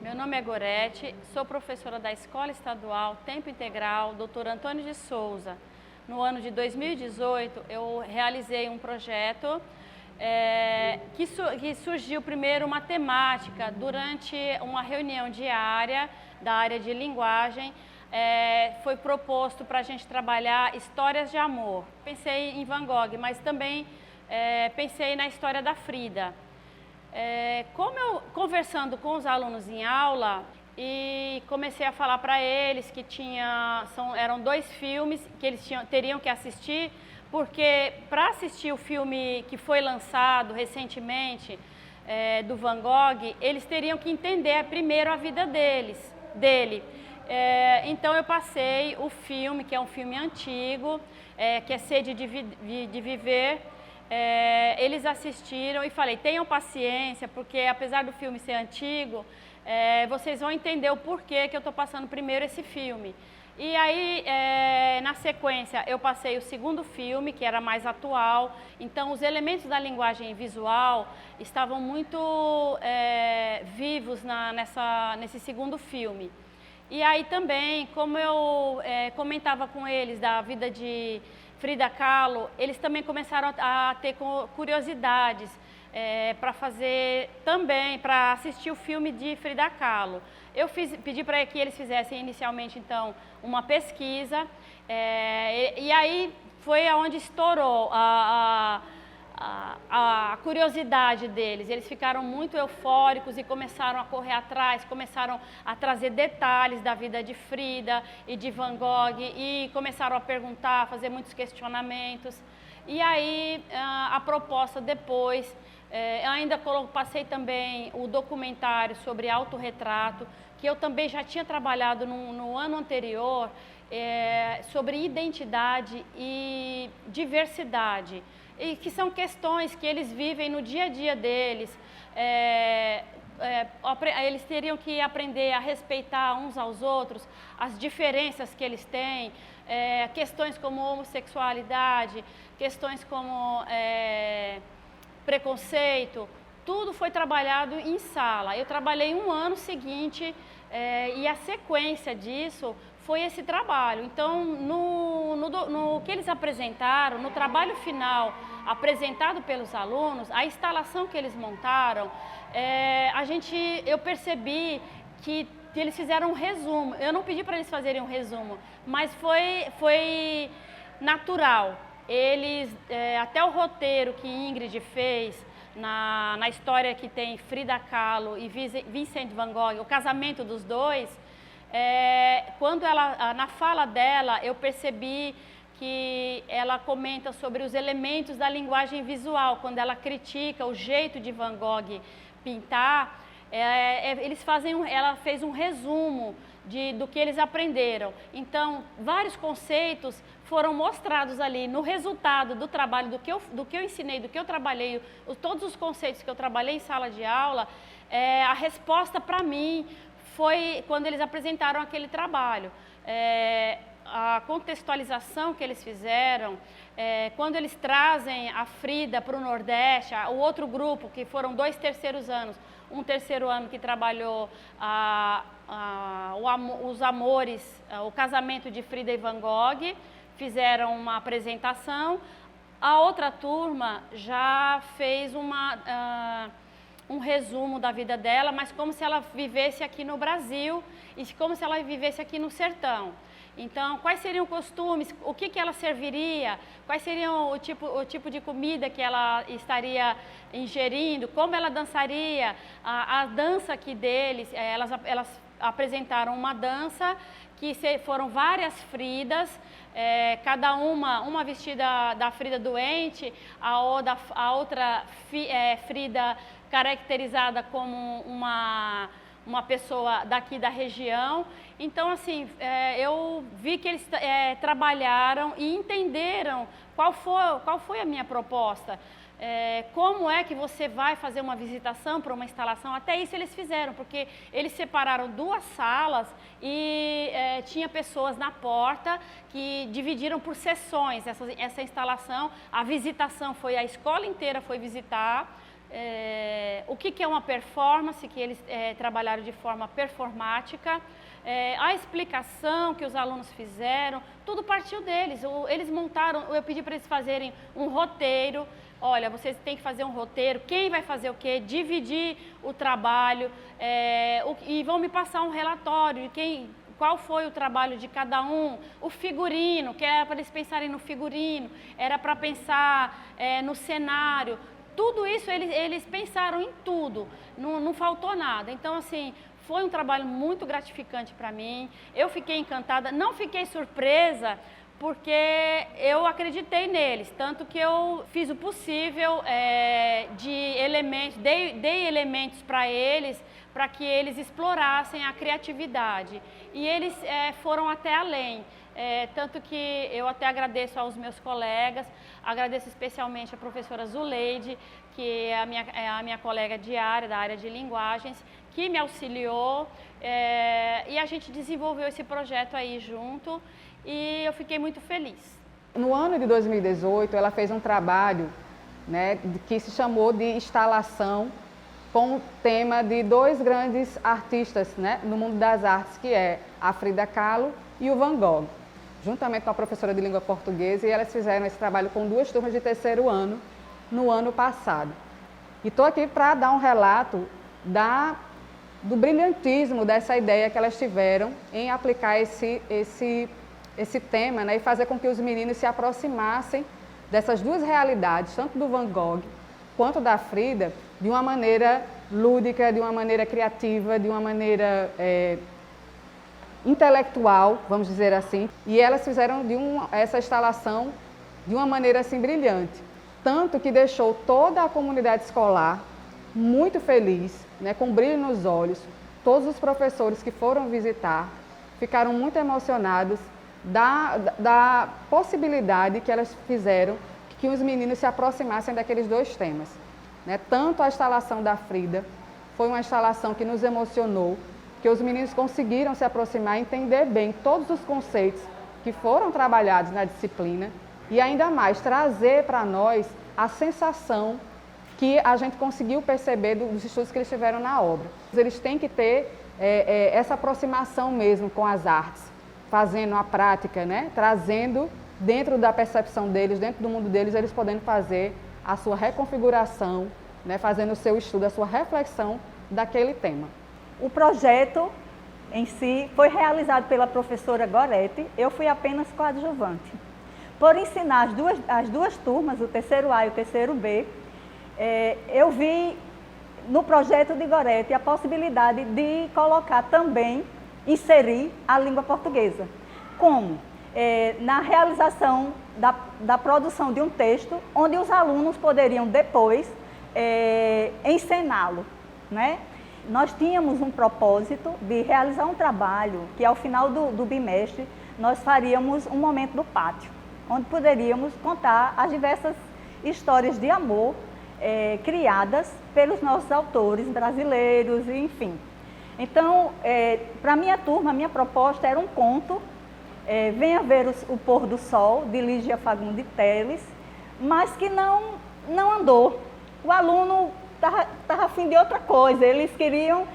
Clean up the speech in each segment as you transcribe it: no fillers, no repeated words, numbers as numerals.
Meu nome é Gorete, sou professora da Escola Estadual Tempo Integral Dr. Antônio de Souza. No ano de 2018, eu realizei um projeto que surgiu primeiro uma temática durante uma reunião diária da área de linguagem. Foi proposto para a gente trabalhar histórias de amor. Pensei em Van Gogh, mas também pensei na história da Frida. Como eu conversando com os alunos em aula e comecei a falar para eles que eram 2 filmes que eles teriam que assistir, porque para assistir o filme que foi lançado recentemente do Van Gogh, eles teriam que entender primeiro a vida dele. Então eu passei o filme, que é um filme antigo, que é Sede de Viver. Eles assistiram e falei, tenham paciência, porque apesar do filme ser antigo, vocês vão entender o porquê que eu estou passando primeiro esse filme. E aí, na sequência, eu passei o segundo filme, que era mais atual. Então, os elementos da linguagem visual estavam muito vivos nesse segundo filme. E aí também, como eu comentava com eles da vida de Frida Kahlo, eles também começaram a ter curiosidades para assistir o filme de Frida Kahlo. Eu pedi para que eles fizessem inicialmente, então, uma pesquisa, e aí foi aonde estourou a curiosidade deles. Eles ficaram muito eufóricos e começaram a correr atrás, começaram a trazer detalhes da vida de Frida e de Van Gogh e começaram a perguntar, a fazer muitos questionamentos. E aí a proposta depois, ainda passei também o documentário sobre autorretrato, que eu também já tinha trabalhado no ano anterior, sobre identidade e diversidade. E que são questões que eles vivem no dia a dia deles. Eles teriam que aprender a respeitar uns aos outros, as diferenças que eles têm, questões como homossexualidade, questões como preconceito, tudo foi trabalhado em sala. Eu trabalhei um ano seguinte e a sequência disso foi esse trabalho. Então, no que eles apresentaram, no trabalho final apresentado pelos alunos, a instalação que eles montaram, eu percebi que eles fizeram um resumo. Eu não pedi para eles fazerem um resumo, mas foi natural. Eles, até o roteiro que Ingrid fez, na história que tem Frida Kahlo e Vincent Van Gogh, o casamento dos dois, quando na fala dela, eu percebi que ela comenta sobre os elementos da linguagem visual, quando ela critica o jeito de Van Gogh pintar, ela fez um resumo do que eles aprenderam. Então, vários conceitos foram mostrados ali no resultado do trabalho, do que eu ensinei, do que eu trabalhei, todos os conceitos que eu trabalhei em sala de aula. A resposta para mim foi quando eles apresentaram aquele trabalho. A contextualização que eles fizeram, quando eles trazem a Frida para o Nordeste, o outro grupo, que foram 2 terceiros anos, um terceiro ano que trabalhou os amores, o casamento de Frida e Van Gogh, fizeram uma apresentação. A outra turma já fez um resumo da vida dela, mas como se ela vivesse aqui no Brasil e como se ela vivesse aqui no sertão. Então, quais seriam costumes, o que ela serviria, quais seriam o tipo de comida que ela estaria ingerindo, como ela dançaria, a dança aqui deles. Elas apresentaram uma dança que foram várias Fridas, cada uma vestida da Frida doente, a outra Frida caracterizada como uma pessoa daqui da região. Então, assim, eu vi que eles trabalharam e entenderam qual foi a minha proposta. Como é que você vai fazer uma visitação para uma instalação? Até isso eles fizeram, porque eles separaram 2 salas e tinha pessoas na porta que dividiram por sessões essa instalação. A visitação foi, a escola inteira foi visitar. o que é uma performance, que eles trabalharam de forma performática, a explicação que os alunos fizeram, tudo partiu deles. Eles montaram, eu pedi para eles fazerem um roteiro. Olha, vocês têm que fazer um roteiro, quem vai fazer o quê, dividir o trabalho, e vão me passar um relatório de qual foi o trabalho de cada um, o figurino, que era para eles pensarem no figurino, era para pensar no cenário. Tudo isso eles pensaram em tudo, não faltou nada. Então, assim, foi um trabalho muito gratificante para mim. Eu fiquei encantada, não fiquei surpresa, porque eu acreditei neles, tanto que eu fiz o possível de elementos, dei elementos para eles, para que eles explorassem a criatividade. E eles foram até além. Tanto que eu até agradeço aos meus colegas, agradeço especialmente a professora Zuleide, que é a minha colega da área de linguagens, que me auxiliou, e a gente desenvolveu esse projeto aí junto, e eu fiquei muito feliz. No ano de 2018, ela fez um trabalho, né, que se chamou de instalação, com o tema de dois grandes artistas, né, no mundo das artes, que é a Frida Kahlo e o Van Gogh, juntamente com a professora de língua portuguesa, e elas fizeram esse trabalho com 2 turmas de terceiro ano, no ano passado. E estou aqui para dar um relato do brilhantismo dessa ideia que elas tiveram em aplicar esse tema, né, e fazer com que os meninos se aproximassem dessas duas realidades, tanto do Van Gogh quanto da Frida, de uma maneira lúdica, de uma maneira criativa, de uma maneira intelectual, vamos dizer assim. E elas fizeram essa instalação de uma maneira assim brilhante, tanto que deixou toda a comunidade escolar muito feliz, né, com brilho nos olhos. Todos os professores que foram visitar ficaram muito emocionados da possibilidade que elas fizeram que os meninos se aproximassem daqueles dois temas, né? Tanto a instalação da Frida foi uma instalação que nos emocionou, que os meninos conseguiram se aproximar e entender bem todos os conceitos que foram trabalhados na disciplina e ainda mais trazer para nós a sensação que a gente conseguiu perceber dos estudos que eles tiveram na obra. Eles têm que ter essa aproximação mesmo com as artes, fazendo a prática, né? Trazendo dentro da percepção deles, dentro do mundo deles, eles podendo fazer a sua reconfiguração, né? Fazendo o seu estudo, a sua reflexão daquele tema. O projeto em si foi realizado pela professora Gorete, eu fui apenas coadjuvante. Por ensinar as duas turmas, o terceiro A e o terceiro B, eu vi no projeto de Gorete a possibilidade de colocar também, inserir a língua portuguesa. Como? Na realização da produção de um texto, onde os alunos poderiam depois encená-lo, né? Nós tínhamos um propósito de realizar um trabalho que ao final do bimestre nós faríamos um momento do pátio, onde poderíamos contar as diversas histórias de amor criadas pelos nossos autores brasileiros, enfim. Então, para a minha turma, a minha proposta era um conto, Venha Ver o Pôr do Sol, de Lígia Fagundes Teles, mas que não andou. O aluno estava afim de outra coisa, eles queriam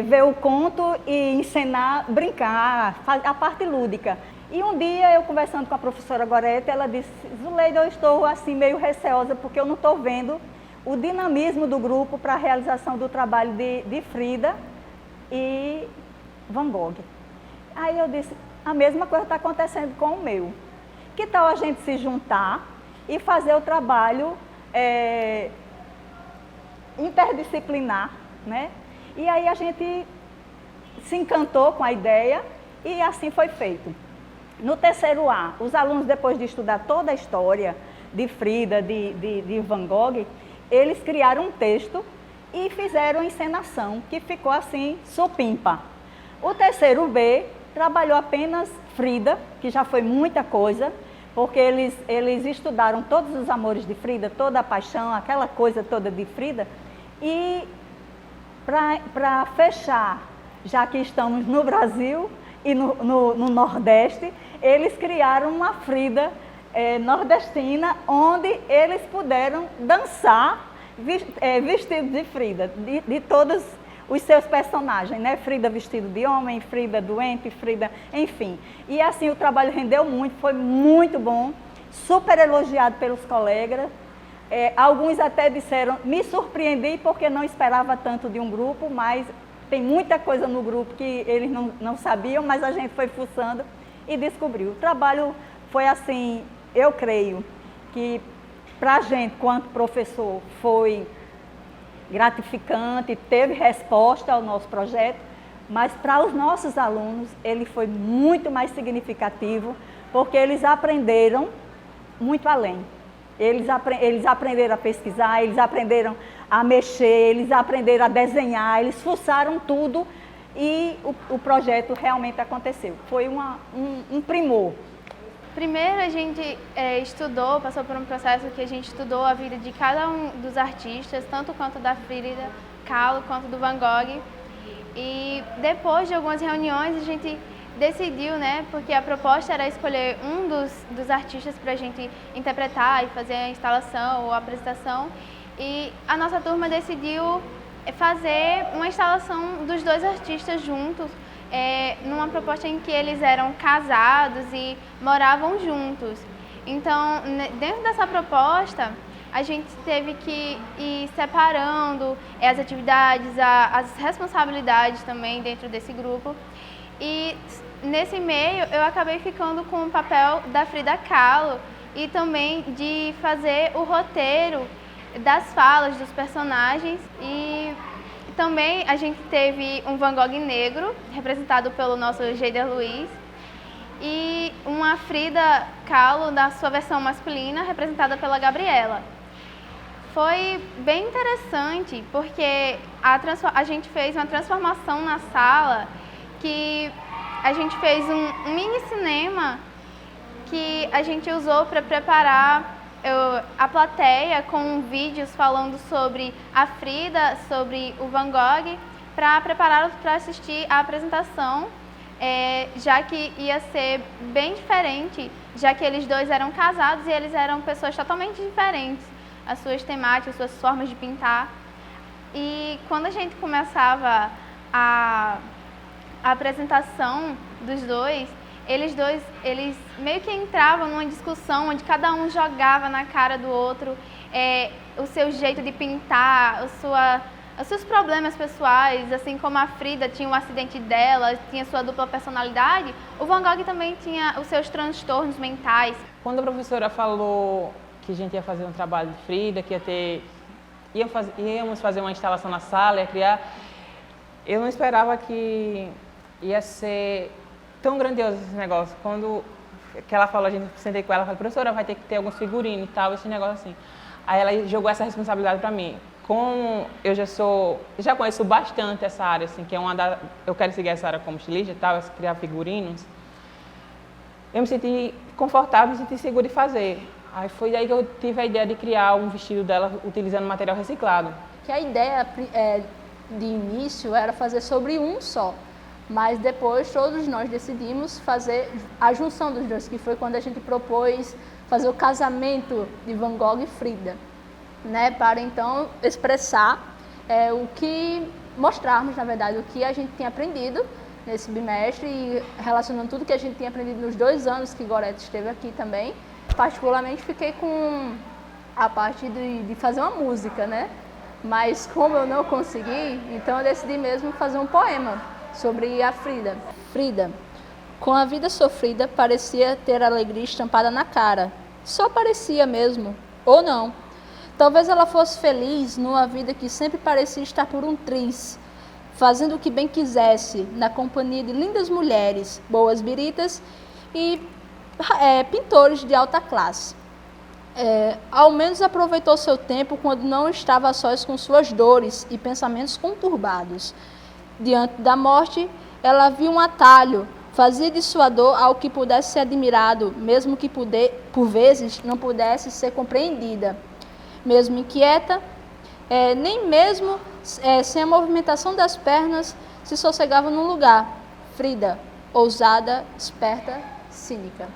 ver o conto e encenar, brincar, a parte lúdica. E um dia, eu conversando com a professora Gorete, ela disse: Zuleide, eu estou assim meio receosa porque eu não estou vendo o dinamismo do grupo para a realização do trabalho de Frida e Van Gogh. Aí eu disse: a mesma coisa está acontecendo com o meu. Que tal a gente se juntar e fazer o trabalho interdisciplinar, né? E aí a gente se encantou com a ideia e assim foi feito. No terceiro A, os alunos, depois de estudar toda a história de Frida, de Van Gogh, eles criaram um texto e fizeram a encenação, que ficou assim, supimpa. O terceiro B trabalhou apenas Frida, que já foi muita coisa, porque eles estudaram todos os amores de Frida, toda a paixão, aquela coisa toda de Frida. E para fechar, já que estamos no Brasil e no Nordeste, eles criaram uma Frida nordestina, onde eles puderam dançar vestido de Frida, de todos os seus personagens, né? Frida vestido de homem, Frida doente, Frida, enfim. E assim o trabalho rendeu muito, foi muito bom, super elogiado pelos colegas. Alguns até disseram, me surpreendi porque não esperava tanto de um grupo, mas tem muita coisa no grupo que eles não sabiam, mas a gente foi fuçando e descobriu. O trabalho foi assim, eu creio que para a gente, quanto professor, foi gratificante, teve resposta ao nosso projeto, mas para os nossos alunos ele foi muito mais significativo, porque eles aprenderam muito além. Eles aprenderam a pesquisar, eles aprenderam a mexer, eles aprenderam a desenhar, eles fuçaram tudo e o projeto realmente aconteceu. Foi um primor. Primeiro a gente passou por um processo que a gente estudou a vida de cada um dos artistas, tanto quanto da Frida Kahlo quanto do Van Gogh. E depois de algumas reuniões a gente decidiu, né, porque a proposta era escolher um dos artistas para a gente interpretar e fazer a instalação ou a apresentação. E a nossa turma decidiu fazer uma instalação dos dois artistas juntos, numa proposta em que eles eram casados e moravam juntos. Então, dentro dessa proposta, a gente teve que ir separando as atividades, as responsabilidades também dentro desse grupo. E nesse meio, eu acabei ficando com o papel da Frida Kahlo e também de fazer o roteiro das falas dos personagens. E também a gente teve um Van Gogh negro, representado pelo nosso Geider Luiz, e uma Frida Kahlo na sua versão masculina, representada pela Gabriela. Foi bem interessante, porque a gente fez uma transformação na sala, que a gente fez um mini cinema que a gente usou para preparar a plateia com vídeos falando sobre a Frida, sobre o Van Gogh, para prepará-los para assistir a apresentação, já que ia ser bem diferente, já que eles dois eram casados e eles eram pessoas totalmente diferentes, as suas temáticas, as suas formas de pintar. E quando a gente começava a apresentação dos dois, eles meio que entravam numa discussão onde cada um jogava na cara do outro o seu jeito de pintar, os seus problemas pessoais, assim como a Frida tinha o acidente dela, tinha sua dupla personalidade, o Van Gogh também tinha os seus transtornos mentais. Quando a professora falou que a gente ia fazer um trabalho de Frida, que íamos fazer uma instalação na sala, ia criar, eu não esperava que ia ser tão grandioso esse negócio. Quando que ela falou, a gente sentei com ela, falei, professora, vai ter que ter alguns figurinos e tal, esse negócio assim. Aí ela jogou essa responsabilidade para mim. Como eu já conheço bastante essa área, assim, que é eu quero seguir essa área como estilista e tal, criar figurinos, eu me senti confortável, me senti segura de fazer. Aí foi daí que eu tive a ideia de criar um vestido dela utilizando material reciclado. Que a ideia de início era fazer sobre um só. Mas depois todos nós decidimos fazer a junção dos dois, que foi quando a gente propôs fazer o casamento de Van Gogh e Frida, né, para então expressar mostrarmos, na verdade, o que a gente tinha aprendido nesse bimestre e relacionando tudo que a gente tinha aprendido nos 2 anos que Gorete esteve aqui também. Particularmente fiquei com a parte de fazer uma música, né, mas como eu não consegui, então eu decidi mesmo fazer um poema sobre a Frida. Frida, com a vida sofrida, parecia ter alegria estampada na cara. Só parecia mesmo, ou não. Talvez ela fosse feliz numa vida que sempre parecia estar por um triz, fazendo o que bem quisesse, na companhia de lindas mulheres, boas biritas e pintores de alta classe. Ao menos aproveitou seu tempo quando não estava a sós com suas dores e pensamentos conturbados. Diante da morte, ela viu um atalho, fazia de sua dor algo que pudesse ser admirado, mesmo que por vezes não pudesse ser compreendida. Mesmo inquieta, nem mesmo sem a movimentação das pernas, se sossegava num lugar. Frida, ousada, esperta, cínica.